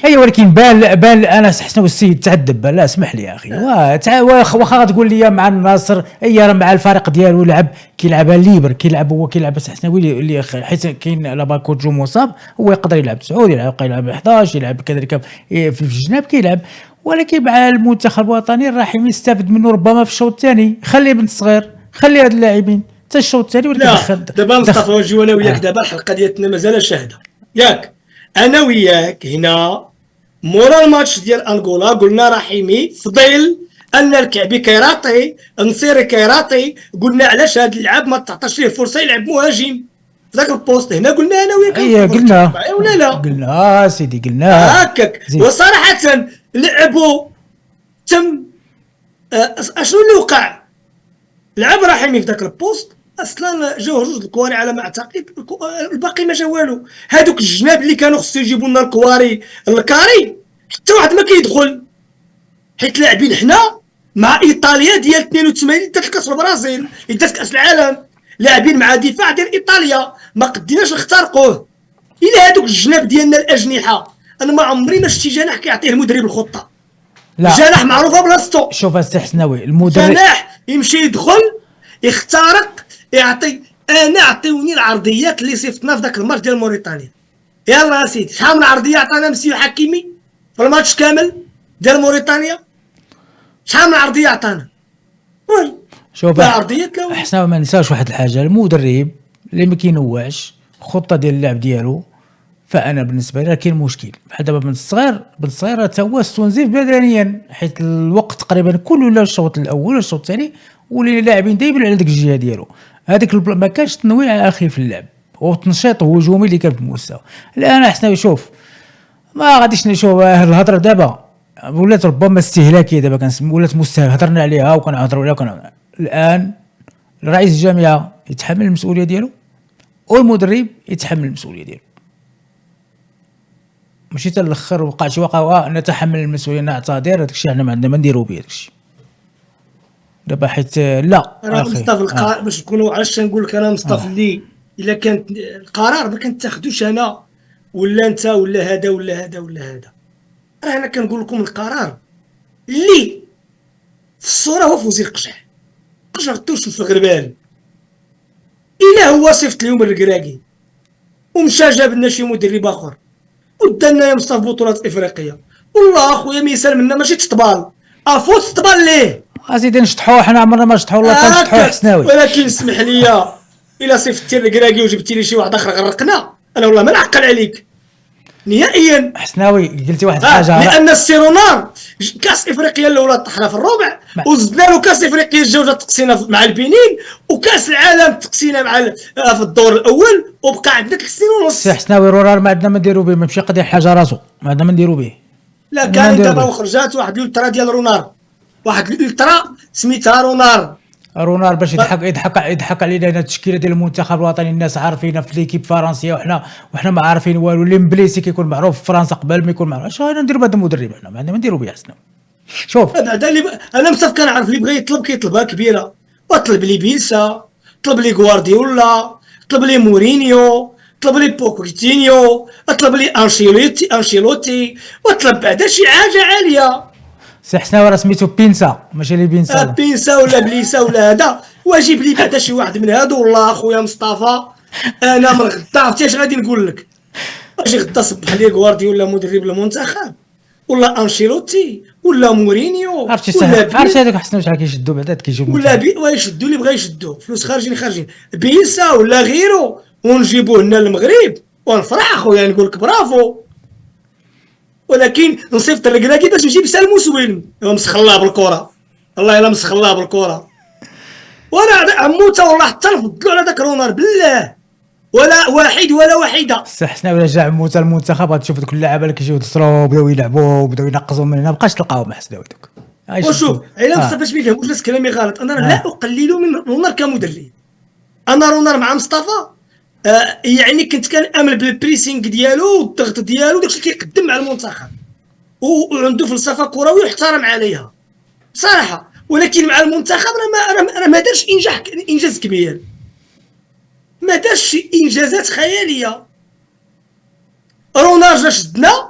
اي ولكن بان انا حسناوي السيد تعذب، لا اسمح لي يا اخي، واخا غتقول لي مع النصر راه مع الفريق ديالو كيلعبها ليبر، كيلعب حسناوي اللي حيت كاين لابا كوتجو مصاب، هو يقدر يلعب تسعود، يلعب 11، يلعب كذلك في الجناب كيلعب، ولكن مع المنتخب الوطني الرحيم يستافد منه ربما في الشوط الثاني، خليه بنت صغير، خلي هاد اللاعبين حتى الشوط الثاني. ولكن دابا مصطفى نجيو انا وياك دابا الحلقه ديالنا مازال شاهده ياك، انا وياك هنا مورا الماتش ديال انغولا قلنا رحيمي فضيل ان الكعبي كيراطي، نصيري كيراطي، قلنا علاش هذا اللعاب ما تعطاش ليه فرصه يلعب مهاجم في ذاك البوست، هنا قلنا انا وياك قلنا ولا لا؟ قلنا سيدي قلنا هكاك. وصراحه لعبوا تم اشنو اللي وقع؟ لعب رحيمي في ذاك البوست، اصلا جاو جوج الكواري على ما اعتقد، الباقي ما جا والو، هذوك الجناب اللي كانوا خصو يجيبوا لنا الكواري الكاري حتى واحد ما كيدخل، حيت لاعبين حنا مع ايطاليا ديال 82 اللي دات كاس البرازيل، اللي دات كاس العالم، لاعبين مع دفاع ديال ايطاليا ما قديناش نخترقوه. الى هذوك الجناب ديالنا الاجنحه، انا ما عمري ما شفتي جناح كيعطيه المدرب الخطه، جناح معروفه بلاصتو. شوف السي حسناوي المدرب جناح يمشي يدخل يخترق يعطي، انا عطيوني العرضيات اللي صيفطنا في ذاك الماتش ديال موريتانيا، يلا سيدي شحال من عرضيه عطانا مسيو حكيمي في الماتش كامل ديال موريتانيا؟ شحال من عرضيه عطانا؟ شوف حسنا ما ننساوش واحد الحاجه، المدرب اللي ما كينوعش الخطه ديال اللعب ديالو. فانا بالنسبه لي كاين مشكل بحال دابا بن صغير حتى هو استنزف بدنيا، حيت الوقت تقريبا كله ولا الشوط الاول ولا الشوط الثاني ولينا لاعبين دايما على ديك الجهه ديالو. هذيك ما كانش تنويع اخي في اللعب وتنشيط هجومي اللي كان في المستوى. الان حسنا شوف ما غاديش نشوف الهضره دابا ولات ربما استهلاكيه، دابا كنسمي ولات مستهلك، هضرنا عليها وكنهضروا عليها الان رئيس الجامعه يتحمل المسؤوليه ديالو والمدرب يتحمل المسؤوليه ديالو، ماشي حتى الاخر وقع شي واقع نتحمل المسؤوليه نعتذر هذاك الشيء حنا ما عندنا ما نديرو به هذاك الشيء دابا، حيت لا انا اخي مصطفى القرار باش نكونوا علاش نقول لك انا مصطفى اللي الا كانت القرار ما كنتاخذوش انا ولا انت ولا هذا ولا هذا ولا هذا، راه انا كنقول لكم القرار اللي في الصوره هو في وزير قشح غدوش في الغربال. الا هو صيفط اليوم الركراكي ومشى جاب لنا شي مدرب اخر ودانا يا مصطفى بطولات افريقيه، والله اخويا ميسال منا ماشي تطبال افوت تطبال ليه ازيدي نشطحوا حنا عمرنا ما شطحوا ولا تنشطحوا حسناوي. ولكن اسمح لي الا صيفطتي الركراكي وجبتي لي شي واحد اخر غرقنا انا والله ما نعقل عليك نهائيا. حسناوي قلتي واحد الحاجه لان السيرونار كاس افريقيا الاولى طحنا في الربع وزدنا له كاس افريقيا الجوجه تقسينا مع البنين وكاس العالم تقسينا مع في الدور الاول وبقى عندنا 3 سنين ونص. سي حسناوي رورار ما عندنا ما نديرو به، ماشي قضيه حاجه راسو ما عندنا ما نديرو به. لا كان دابا وخرجات واحد الالترا ديال رونار، واحد الالترا سميتها رونار باش يضحك علينا هنا التشكيله ديال المنتخب الوطني. الناس عارفين في ليكيب فرنسيه وحنا ما عارفين والو. اللي مبليسي كيكون معروف في فرنسا قبل ما يكون معروف. اش غادي نديروا بهذا المدرب؟ حنا ما عندنا ما نديروا به حسنا. شوف هذا اللي انا مصطفى كنعرف اللي بغى يطلب كيطلبها كبيره، وطلب لي بيلسا، طلب لي غوارديولا، طلب لي مورينيو، طلب لي بوكيتينيو، طلب لي انشيلوتي وطلب بعدا شي حاجه عاليه. سي حسنا راه سميتو بينسا ماشي لي بينسا بينسا ولا بليسا ولا هذا، واجيب لي بعدا شي واحد من هادو. والله اخويا مصطفى انا من غدا عرفتي اش غادي نقول لك، اجي غدا صبح لي غوارديولا مدرب المنتخب ولا انشيلوتي ولا مورينيو عرفتي هذاك حسنا شحال كيشدوا بعدا كيجيبوا ولا ويشدوا اللي بغا يشدوا فلوس خارجين بينسا ولا غيرو ونجيبوه هنا للمغرب ونفرح اخويا نقول لك برافو. ولكن نصيفط الركراكي باش نجيب سالم وسويلم مسخلاه بالكره، والله الا مسخلاه بالكره. وانا عموته والله حتى نفضلوا على داك رونار بالله ولا واحد ولا واحده. حسنا ولا جا عموته المنتخب غتشوف دوك اللعابه اللي كيجيو يتصروا بداو يلعبوا وبداو ينقصوا من هنا مابقاش تلقاهم حسناوي دوك. وشوف الا مصطفى باش ما يفهموش الناس كلامي غلط، انا لا اقلل من رونار كمدرب. انا رونار مع مصطفى يعني كنت كنامن بالبريسينغ ديالو والضغط ديالو داكشي اللي كيقدم مع المنتخب وعنده فلسفه كرويه ويحترم عليها بصراحه. ولكن مع المنتخب راه ما دارش انجاز كبير، ما دارش انجازات خياليه. رونار جا شدنا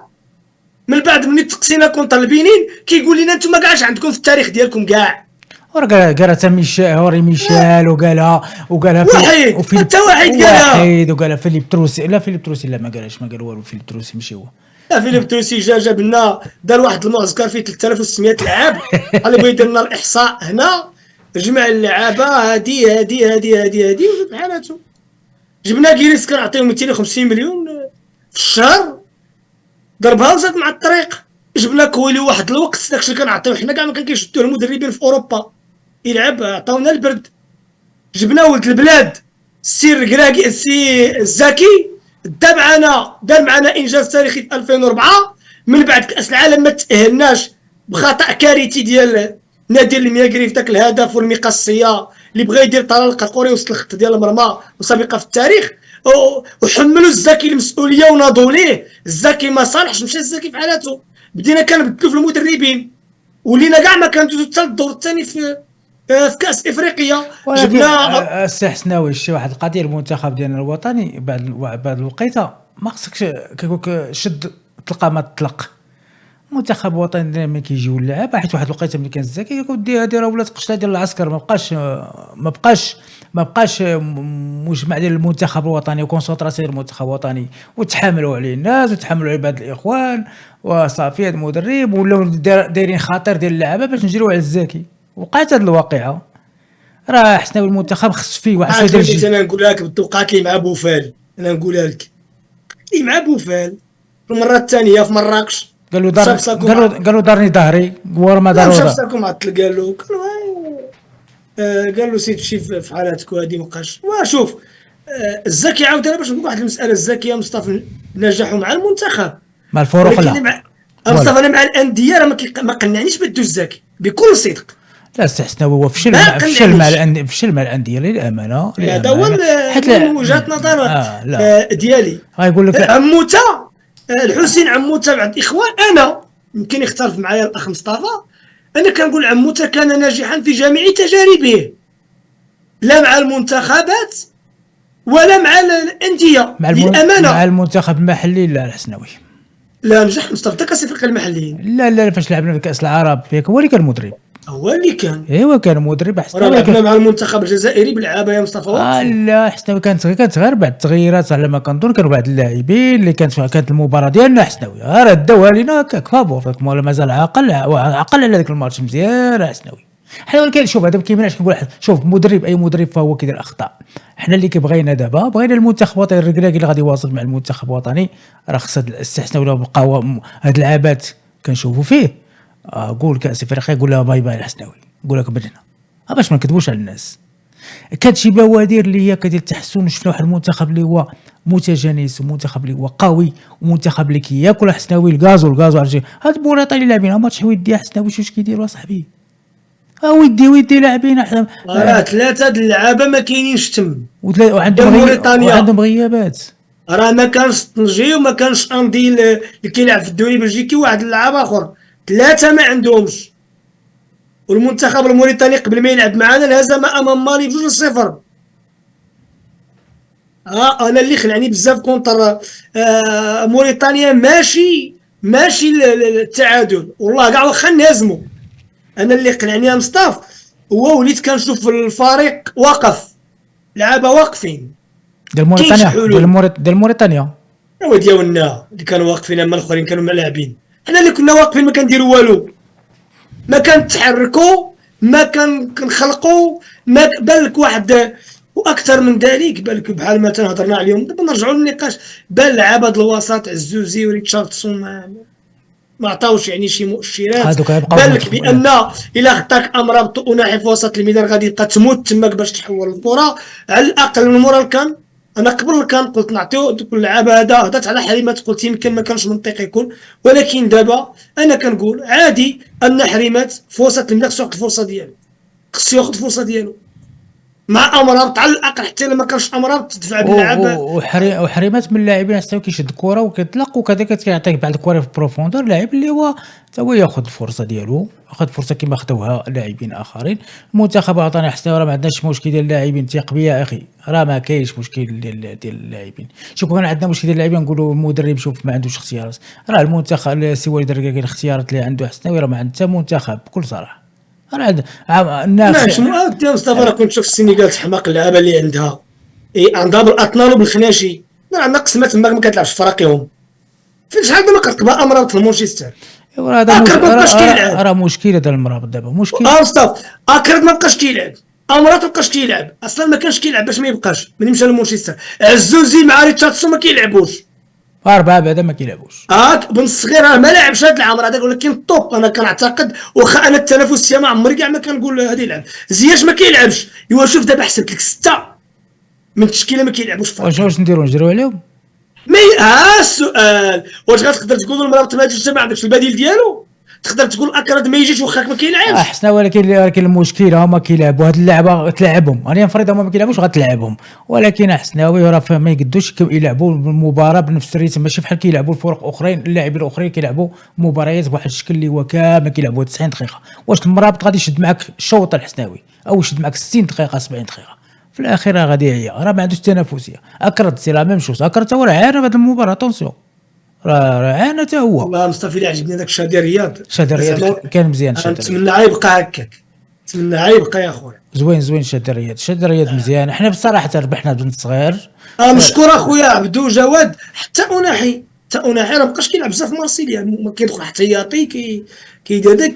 من بعد ملي تقسينا كونتر البنين كيقول لنا نتوما كاعش عندكم في التاريخ ديالكم كاع. قالها حتى هوري ميشيل وقالها وحيد حتى واحد قالها وقالها فيليب تروسي. لا فيليب تروسي لا ما قالهاش، ما قال والو فيليب تروسي ماشي هو. لا فيليب تروسي جاب لنا دار واحد المعسكر فيه 3600 لعاب اللي بغى يدير لنا الاحصاء هنا، جمع اللعابه هادي وزاد حالاتو. جبنا كيريس كنعطيهم 250 مليون في الشهر ضربها وزاد مع الطريق. جبنا كويلي واحد الوقت داكشي كنعطيو حنا كاع ما كان كيشدوه المدربين في اوروبا يلعب عطاونا البرد. جبنا ولد البلاد السي الركراكي السي الزكي دار معنا انجاز تاريخي في 2004 من بعد كاس العالم ما تاهلناش بخطا كارثي ديال نادي المياغري في ذاك الهدف والمقصيه اللي بغى يدير طلال القوري وسط الخط ديال المرمى وسابقه في التاريخ، وحملوا الزكي المسؤوليه وناضوا ليه. الزكي ما صالحش، مشى الزكي في حالته. بدينا كنبدلوا في المدربين ولينا كاع ما كندوزو حتى للدور الثاني في كاس افريقيا. جبنا السي حسناوي شي واحد القضيه المنتخب ديالنا الوطني بعد الوقيته ما خصكش كيقولك شد تلقى ما تطلق. المنتخب الوطني دائما كيجيو اللعابه حيت واحد الوقيته ملي كان الزكي كيقول ودي هذه راه ولات قشله ديال العسكر، ما بقاش مجمع ديال المنتخب الوطني وكونسونطراسيون المنتخب الوطني وتحاملوا عليه الناس وتحاملوا على بعض الاخوان وصافي. هذا المدرب ولاو دايرين خاطر ديال اللعابه باش نجريو على الزكي. وقعت هذه الواقعه راه حسناوي المنتخب خص فيه واحد شويه ديال انا نقول لك وقعت لي مع بوفال انا نقولها لك، اللي مع بوفال في المره الثانيه في مراكش قال له مشى دار، بساكو قال له دارني ظهري ورا ما لا دار مشى وضع. بساكو معطل، قال له سير تمشي في حالاتك وهذه مابقاش. وشوف الزكي عاود انا باش نقول واحد المساله، الزكي مصطفى نجحوا مع المنتخب، مع الفروق ولكن لا مع والو. مصطفى انا مع الانديه راه ما قنعنيش بدو الزكي بكل صدق، لا استحسنا هو ما قنعنيش. فشل مع الانديه للامانه، هذا هو للامانه حتى من وجهه نظر لا ديالي. غايقول لك. عموته الحسين عموته بعد الاخوان، انا يمكن يختلف معايا الاخ مصطفى، انا كنقول عموته كان ناجحا في جميع تجاربه، لا مع المنتخبات ولا مع الانديه مع للامانه. المنتخب المحلي لا الحسناوي. لا نجح مصطفى حتى كاس افريقيا المحليين، لا فاش لعبنا في كاس العرب ياك هو اللي كان مدرب. هو اللي كان. ايوا كان مدرب وراه حسناوي لعبنا مع المنتخب الجزائري بلعابه يا مصطفى واقفين. لا حسناوي كانت غير بعد التغييرات على ما كنظن، كانوا بعض اللاعبين اللي كانت المباراه ديالنا حسناوي راه داوها لينا هكاك فابور، ولا مازال عقل على ذاك الماتش مزيان حسناوي. حنا ولكن شوف هذا كيفاش كنقول شوف مدرب، اي مدرب فهو كيدير اخطاء. حنا اللي كيبغينا دابا بغينا المنتخب الوطني الركراكي اللي غادي يواصل مع المنتخب الوطني، راه خص هاد الاستحسان ولا بقاو هاد العابات كنشوفوا فيه. قول كاس افريقيا قول لها باي باي الحسناوي، قول لك بدنا باش ما نكذبوش على الناس. كانت شي بوادر اللي هي كدير التحسن، وشفنا واحد المنتخب اللي هو متجانس، ومنتخب اللي هو قوي، ومنتخب اللي كياكل حسناوي الغازو عرفتي. هاد موريتاني اللي لاعبين ماتش ودي حسناوي شوش كيديروا اصاحبي، ودي لاعبين راه ثلاثه د اللعابه ما كاينينش تم، وعندهم غيابات. راه ما كانش طنجي وما كانش اندي اللي كيلعب في الدوري البلجيكي، واحد اللعاب اخر، ثلاثه ما عندهمش. والمنتخب الموريتاني قبل ما يلعب معنا انهزم امام مالي ب2-0. انا اللي خلعني بزاف كونتر موريتانيا ماشي التعادل، والله كاع واخا نهزموا. انا اللي قنعني يا مصطفى هو وليت كنشوف الفريق واقف، لعابه واقفين ديال موريتانيا هو ديالنا اللي كانوا واقفين، اما الاخرين كانوا لاعبين. حنا اللي كنا واقفين ما كنديروا والو، ما كنتحركوا، ما كنخلقوا، ما بالك واحد واكثر من ذلك. بالك بحال ما تنهضرنا عليهم دابا نرجعوا للنقاش، بان لعابه الوسط عزوزي وريتشاردسون ما عطاوش يعني شي مؤشرات. بالك بان الا خطاك امرابط وناحي في وسط الميدان غادي يبقى تموت تماك باش تحول الكره. على الاقل من مورا الكان، انا قبل كان قلت نعطيو دوك اللعابه، هذا هضرت على حريمات قلت يمكن ما كانش منطقي يكون، ولكن دابا انا كنقول عادي ان حريمات في وسط الميدان خصو ياخذ الفرصه ديالو، خصو ياخذ الفرصه ديالو مع امرابط على الاقل، حتى الا ما كانش امرابط تدفع باللعابه. وحريمات من اللاعبين حتى كيشد الكره وكيطلق وكذا كيعطيك بعض الكره في بروفوندور، لاعب اللي هو حتى هو ياخذ الفرصه ديالو، ياخذ فرصه كما خدوها لاعبين اخرين. المنتخب عطانا حتى راه ما عندناش مشكل ديال اللاعبين، ثق بيا يا اخي، راه ما كاينش مشكل ديال اللاعبين. شوف كان عندنا مشكل ديال اللاعبين نقولوا المدرب شوف ما عندوش اختيارات، راه المنتخب سي وليد الركراكي الاختيارات اللي عنده حسناوي راه ما عنده حتى منتخب بكل صراحه. الناس مؤكد يا مصطفى، راه كنت شوف السنغال تحماق اللعابه اللي عندها، عندها بالاطنان وبالخناشي، عندنا قسمه تماك ما كتلعبش فراقيهم. فين شحال دابا كتقبل امرابط في مانشستر، راه مشكل هذا المرابط دابا مشكل. مصطفى اكرد ما بقاش كيلعب، امرابط ما بقاش كيلعب اصلا، ما كانش كيلعب باش ما يبقاش ملي مشى لمانشستر. عزوزي مع ريتشاردسون ما كيلعبوش، أربعة بعدا ما كيلعبوش. بن الصغير راه ما لعبش هذا العام هذاك، ولكن الطوب انا كنعتقد واخا انا التنافسيه ما عمري كاع ما كنقول هذا يلعب. زياش ما كيلعبش، ايوا شوف دابا حسبت لك 6 من التشكيله ما كيلعبوش. واش نديروا عليهم؟ السؤال واش غتقدر تقول المرابط ما جاش ما عندكش البديل ديالو؟ تقدر تقول اكرد ما يجيش واخاك ما كيلعبش. حسنا ولكن المشكله هما كيلعبوا هاد اللعبه تلعبهم، انا نفرض هما ما كيلعبوش غتلعبهم، ولكن حسناوي راه ما يقدوش يلعبوا المباراه بنفس الريتم، ماشي بحال كيلعبوا الفرق اخرين. اللاعبين الاخرين كيلعبوا مباريات بواحد الشكل اللي هو كامل كيلعبوا 90 دقيقه. واش المرابط غادي يشد معك الشوط الحسناوي او يشد معك 60 دقيقه 70 دقيقه؟ في الاخير راه غادي يعيا، راه ما عندوش تنافسيه. اكرد سي لا ميم شوز، اكرد هو راه عارف هذه المباراه طونسيون، راه عانى حتى هو. والله مصطفى اللي عجبني داك شادي رياض كان مزيان. نتمنى يبقى هكاك، نتمنى يبقى يا خويا. زوين شادي رياض مزيان. حنا بصراحه ربحنا بنت صغير. مشكور اخويا عبدو جواد. حتى اناحي راه مابقاش كيلعب بزاف في مارسيليا، ما كيدخل احتياطي كيدير داك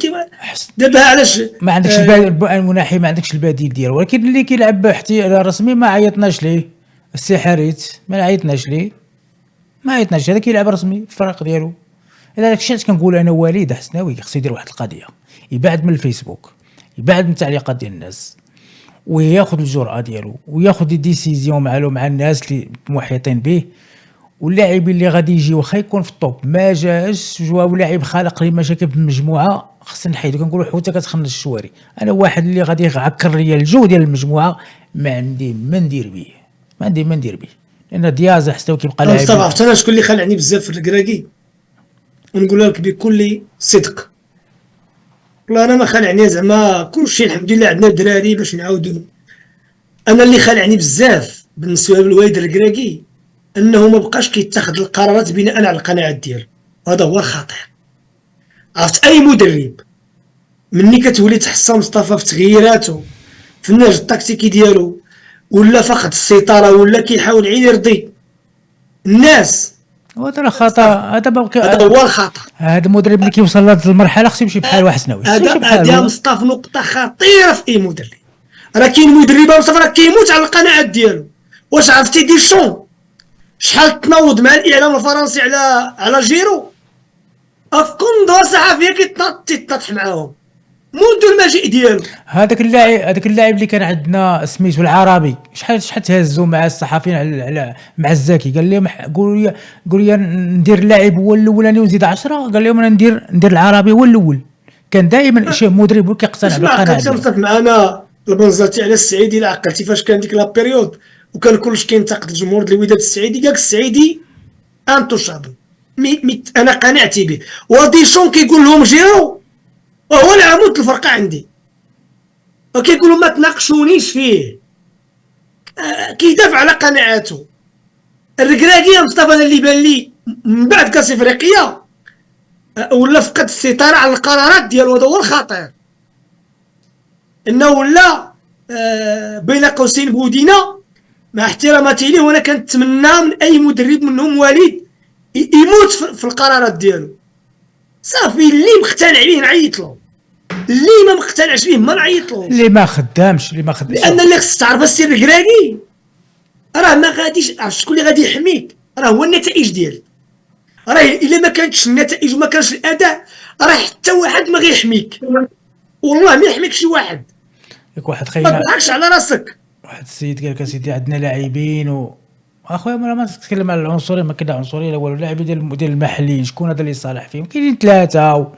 دابا. علاش ما عندكش البديل المناحي، ما عندكش البديل ديالو، ولكن اللي كيلعب رسمي ما عيطناش ليه. السي حريت ما عيطناش ليه، ما عيطناش، هذا كيلعب رسمي في الفريق ديالو. الا داك الشيء علاش كنقول انا وليد حسناوي خصو يدير واحد القضيه، يبعد من الفيسبوك، يبعد من التعليقات ديال الناس، وياخذ الجرأه ديالو وياخذ دي ديسيزيون مع الناس اللي محيطين به. واللاعبين اللي غادي يجي واخا يكون في الطوب ما جاش جواو لاعب خالق لي مشاكل في المجموعه خصنا نحيدو. كنقولوا حوته كتخمن الشواري، انا واحد اللي غادي يعكر لي الجو ديال المجموعه ما عندي ما ندير به، ما عندي ما ندير به، لان دياز حتى كيبقى لاعب. مصطفى عرفت انا شكون اللي خلعني بزاف في الكراكي، ونقولها لك بكل صدق، والله انا ما خلعني زعما كلشي الحمد لله عندنا دراري باش نعاودو. انا اللي خلعني بزاف بالنسبه للوالد الكراكي انه ما بقاش كيتخذ القرارات بناء على القناعات ديالو، هذا هو الخطير. عرفت اي مدرب مني كتولي تحسن مصطفى في تغييراته في النهج التكتيكي ديالو، ولا فقد السيطره، ولا كيحاول غير يرضي الناس، وهذا خطا، هذا هو الخطا. هذا المدرب اللي كيوصل لهاد المرحله خصو يمشي بحال واحد حسناوي. هذا مصطفى نقطه خطيره في اي مدرب. راه كاين مدربه مصطفى راه كيموت على القناعات ديالو. واش عرفتي ديشون شحال تنوض مع الاعلام الفرنسي على جيرو، افكون صحفيه كيتناطح معاهم منذ المجيء ديالو. هذاك اللاعب اللي كان عندنا سميتو العربي، شحال تهزوا مع الصحفيين على مع الزاكي، قال لهم قولوا لي ندير اللاعب هو الاولاني ونزيد 10، قال لهم انا ندير العربي هو الاول. كان دائما شي مدرب كيقتنع بالقناعه ديالو. عقلت معنا البنزرتي على السعيدي، لا عقلتي فاش كان ديك لا بيريود وكان كلشي كينتقد الجمهور ديال الوداد السعيدي، قالك السعيدي انتوشابل، انا قنعتي به. وديشون كيقول لهم جيرو وهو العمود الفرقه عندي، وكيقول لهم ما تناقشونيش فيه، كيدافع على قناعاته. الركراكيه مصطفى اللي بان لي من بعد كاس افريقيا ولا فقد السيطره على القرارات ديالو، هذا هو الخطير. انه ولا بين قوسين بودينا، مع احتراماتي ليه، وانا كنتمنى من اي مدرب منهم وليد يموت في القرارات ديالو. صافي اللي مقتنع به نعيط له، اللي ما مقتنعش به ما نعيط له، اللي ما خدامش لان اللي خص تعرف السر الكراكي راه ما غاديش. عرفت شكون اللي غادي يحميك؟ راه هو النتائج ديالك. راه الا ما كانتش النتائج وما كانش الاداء راه حتى واحد ما غيحميك، والله ما يحميك شي واحد. ياك واحد ما خينا تضحكش على راسك. واحد السيد قال لك اسيدي عندنا لاعبين اخويا ما تتكلم على العنصريه، ما كاين عنصريه لا والو. اللاعبين ديال المحليين شكون هذا اللي صالح فيهم؟ كاينين 3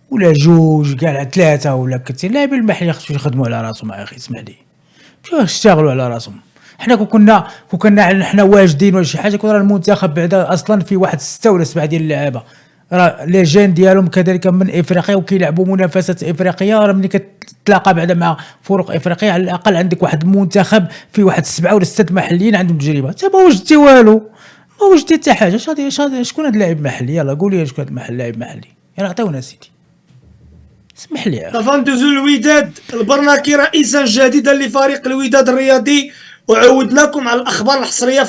ولا 2 كاع 3 ولا كثير. اللاعبين المحليين خصهم يخدموا على راسهم يا اخي، اسمح لي مشاو يشتغلوا على راسهم. حنا كنا حنا واجدين ولا شي حاجه، كون راه المنتخب بعدا اصلا في واحد 6 ولا 7 ديال اللعابه راه لي جين ديالهم كذلك من افريقيا وكيلعبوا منافسات افريقيه. راه ملي كتلاقى بعدا مع فرق افريقيه على الاقل عندك واحد المنتخب في واحد 7 ولا 6 محليين عندهم تجربه. انت ما وجدتي والو، ما وجدتي حتى حاجه. شكون هذا اللاعب محلي؟ يلا قول لي شكون هذا اللاعب محلي، يلا عطيونا سيدي، اسمح لي. ندوزو الوداد البرناكي رئيسا جديدا لفريق الوداد الرياضي، وعودناكم على الاخبار الحصريه.